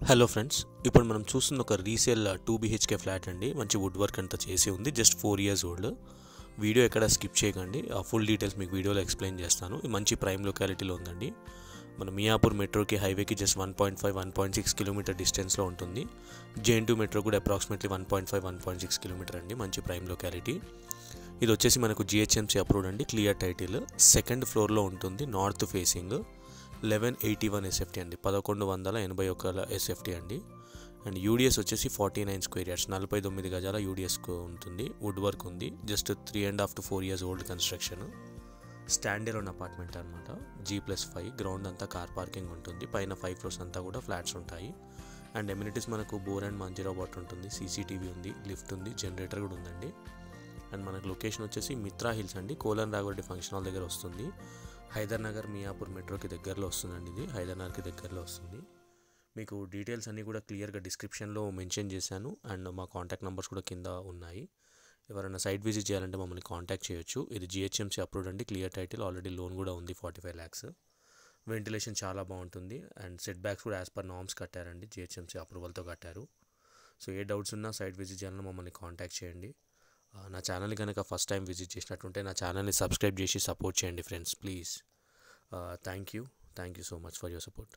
Hello friends, ఇప్పుడు మనం చూస్తున్న ఒక రీసేల్ 2 BHK ఫ్లాట్ అండి. మంచి వుడ్ వర్క్ అంతా చేసి ఉంది. Just 4 years old. వీడియో ఎక్కడ స్కిప్ చేయకండి. ఆ ఫుల్ డీటెయిల్స్ మీకు వీడియోలో ఎక్స్ప్లెయిన్ చేస్తాను. మంచి ప్రైమ్ లొకాలిటీలో ఉందండి. మన మియాపూర్ మెట్రోకి హైవేకి జస్ట్ 1.5-1.6 కిలోమీటర్ డిస్టెన్స్లో ఉంటుంది. JN2 మెట్రో కూడా అప్రాక్సిమేట్లీ 1.5-1.6 కిలోమీటర్ అండి. మంచి ప్రైమ్ లొకాలిటీ. ఇది వచ్చేసి మనకు GHMC అప్రూవ్డ్ అండి. Clear title. సెకండ్ ఫ్లోర్లో ఉంటుంది. North facing. 1181 SFT అండి. 1181 SFT అండి. అండ్ యూడిఎస్ వచ్చేసి 49 స్క్వేర్ యార్డ్స్, 49 గజాల యూడిఎస్ ఉంటుంది. వుడ్ వర్క్ ఉంది. Just 3.5 to 4 years old construction. Stand alone apartment అనమాట. G+5. గ్రౌండ్ అంతా కార్ పార్కింగ్ ఉంటుంది. పైన 5 floors అంతా కూడా ఫ్లాట్స్ ఉంటాయి. అండ్ ఎమ్యూనిటీస్ మనకు బోర్ అండ్ మంజీరా వాటర్ ఉంటుంది. CCTV ఉంది, లిఫ్ట్ ఉంది, జనరేటర్ కూడా ఉందండి. అండ్ మనకు లొకేషన్ వచ్చేసి మిత్రా హిల్స్ అండి. కోలన్ రాఘవరెడ్డి ఫంక్షన్ హాల్ దగ్గర వస్తుంది. హైదర్ నగర్ మియాపూర్ మెట్రోకి దగ్గరలో వస్తుందండి. ఇది హైదర్ నగర్కి దగ్గరలో వస్తుంది. మీకు డీటెయిల్స్ అన్నీ కూడా క్లియర్గా డిస్క్రిప్షన్లో మెన్షన్ చేశాను. అండ్ మా కాంటాక్ట్ నెంబర్స్ కూడా కింద ఉన్నాయి. ఎవరైనా సైట్ విజిట్ చేయాలంటే మమ్మల్ని కాంటాక్ట్ చేయొచ్చు. ఇది GHMC అప్రూవ్డ్ అండి. Clear title. ఆల్రెడీ లోన్ కూడా ఉంది 45 lakhs. వెంటిలేషన్ చాలా బాగుంటుంది. అండ్ సెట్ బ్యాక్స్ కూడా యాజ్ పర్ నార్మ్స్ కట్టారండి. GHMC అప్రూవల్తో కట్టారు. సో ఏ డౌట్స్ ఉన్నా సైట్ విజిట్ చేయాలన్నా మమ్మల్ని కాంటాక్ట్ చేయండి. నా ఛానల్ని కనుక ఫస్ట్ టైం విజిట్ చేసినట్టుంటే నా ఛానల్ని సబ్స్క్రైబ్ చేసి సపోర్ట్ చేయండి friends, please. Thank you so much for your support.